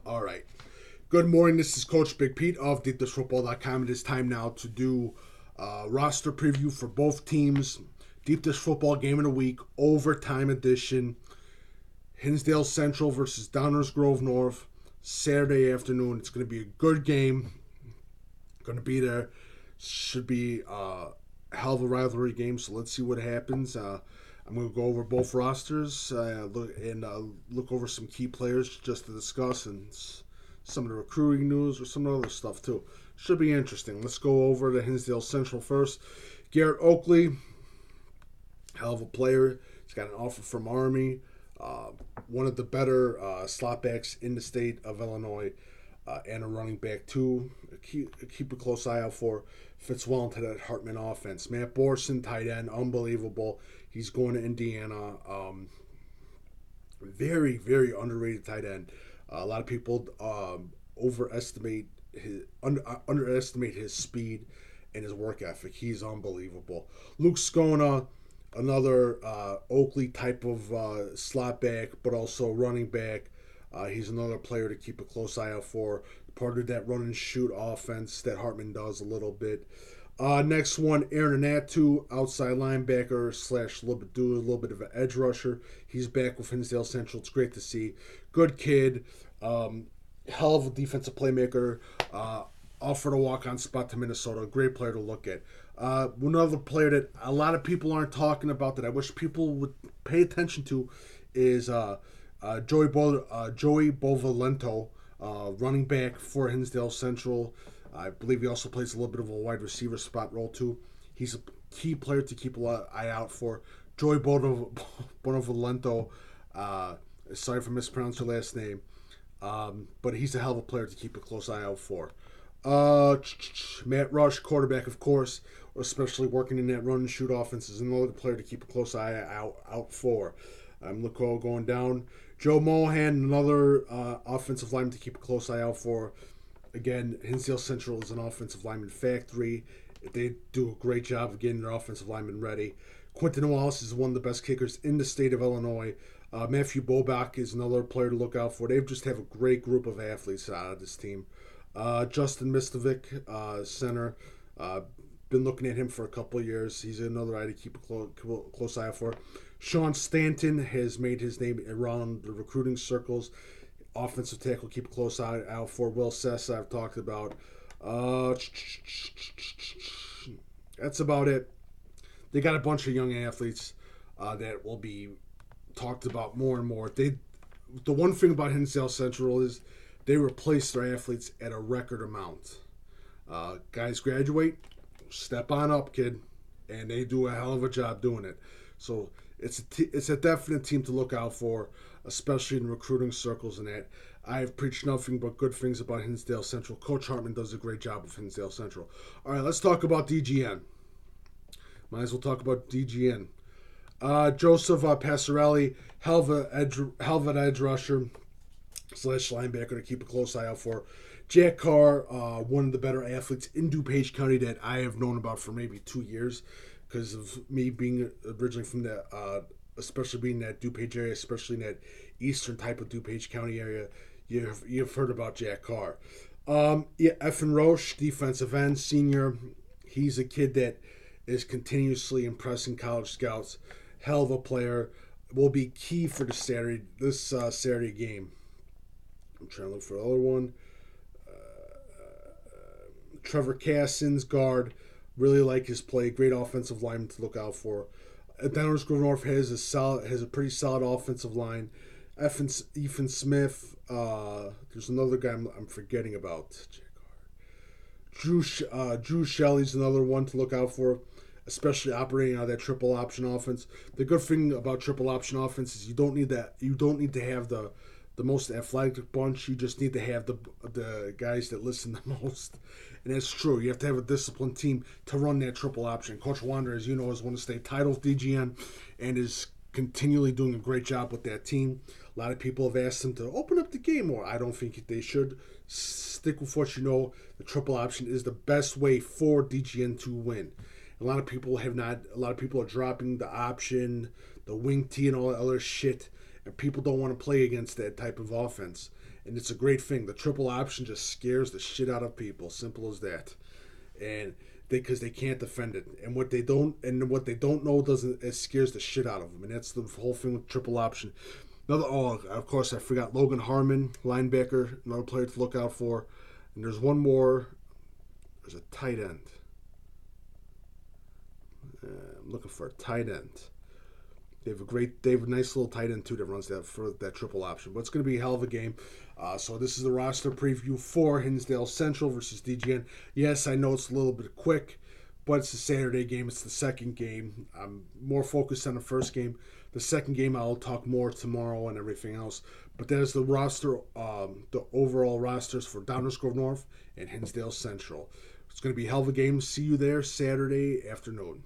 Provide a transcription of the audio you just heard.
All right. Good morning. This is Coach Big Pete of DeepDishFootball.com. It is time now to do roster preview for both teams. Deep Dish Football Game of the Week, Overtime Edition. Hinsdale Central versus Downers Grove North, Saturday afternoon. It's going to be a good game. Going to be there. Should be a hell of a rivalry game, so let's see what happens. I'm going to go over both rosters look over some key players just to discuss and some of the recruiting news or some other stuff too. Should be interesting. Let's go over to Hinsdale Central first. Garrett Oakley, hell of a player. He's got an offer from Army. One of the better slot backs in the state of Illinois, and a running back too. Keep a close eye out for. Fits well into that Hartman offense. Matt Borson, tight end, unbelievable. He's going to Indiana. Very, very underrated tight end. A lot of people underestimate his speed and his work ethic. He's unbelievable. Luke Scona, another Oakley type of slot back, but also running back. He's another player to keep a close eye out for. Part of that run and shoot offense that Hartman does a little bit. Next one, Aaron Anatu, outside linebacker / a little bit of an edge rusher. He's back with Hinsdale Central. It's great to see. Good kid. Hell of a defensive playmaker. Offered a walk-on spot to Minnesota. Great player to look at. One other player that a lot of people aren't talking about that I wish people would pay attention to is Joey Bovalento, running back for Hinsdale Central. I believe he also plays a little bit of a wide receiver spot role too. He's a key player to keep an eye out for. Joey Bovalento, sorry if I mispronounced your last name, but he's a hell of a player to keep a close eye out for. Matt Rush, quarterback, of course, especially working in that run and shoot offense, is another player to keep a close eye out for. Look going down. Joe Mohan, another offensive lineman to keep a close eye out for. Again, Hinsdale Central is an offensive lineman factory. They do a great job of getting their offensive linemen ready. Quentin Wallace is one of the best kickers in the state of Illinois. Matthew Bobach is another player to look out for. They just have a great group of athletes out of this team. Justin Mistovic, center. Been looking at him for a couple of years. He's another guy to keep a close eye out for. Sean Stanton has made his name around the recruiting circles. Offensive tackle, keep a close eye out for. Will Sess, I've talked about. That's about it. They got a bunch of young athletes that will be talked about more and more. The one thing about Hinsdale Central is they replace their athletes at a record amount. Guys graduate, step on up, kid, and they do a hell of a job doing it. So it's a definite team to look out for, especially in recruiting circles and that. I have preached nothing but good things about Hinsdale Central. Coach Hartman does a great job with Hinsdale Central. All right, let's talk about DGN. Might as well talk about DGN. Joseph Passarelli, hell of an edge rusher / linebacker to keep a close eye out for. Jack Carr, one of the better athletes in DuPage County that I have known about for maybe 2 years because of me being originally from that, especially being in that DuPage area, especially in that eastern type of DuPage County area. You've heard about Jack Carr. Effin Roche, defensive end, senior. He's a kid that is continuously impressing college scouts. Hell of a player. Will be key for this Saturday game. I'm trying to look for the other one. Trevor Cassins, guard. Really like his play. Great offensive lineman to look out for. Downers Grove North has a pretty solid offensive line. Ethan Smith. There's another guy I'm forgetting about. Drew Shelley's another one to look out for, especially operating out of that triple option offense. The good thing about triple option offense is you don't need to have the most athletic bunch. You just need to have the guys that listen the most. And that's true. You have to have a disciplined team to run that triple option. Coach Wander, as you know, has won a state title with DGN and is continually doing a great job with that team. A lot of people have asked him to open up the game more. I don't think they should. Stick with what you know. The triple option is the best way for DGN to win. A lot of people are dropping the option, the wing tee, and all that other shit. And people don't want to play against that type of offense. and it's a great thing. The triple option just scares the shit out of people. Simple as that. And because they can't defend it, and what they don't know doesn't it scares the shit out of them, and that's the whole thing with triple option. Of course, I forgot Logan Harmon, linebacker, another player to look out for. And there's one more. There's a tight end. I'm looking for a tight end. They have a nice little tight end too that runs that for that triple option. But it's going to be a hell of a game. So this is the roster preview for Hinsdale Central versus DGN. Yes, I know it's a little bit quick, but it's a Saturday game. It's the second game. I'm more focused on the first game. The second game, I'll talk more tomorrow and everything else. But that is the roster, the overall rosters for Downers Grove North and Hinsdale Central. It's going to be a hell of a game. See you there Saturday afternoon.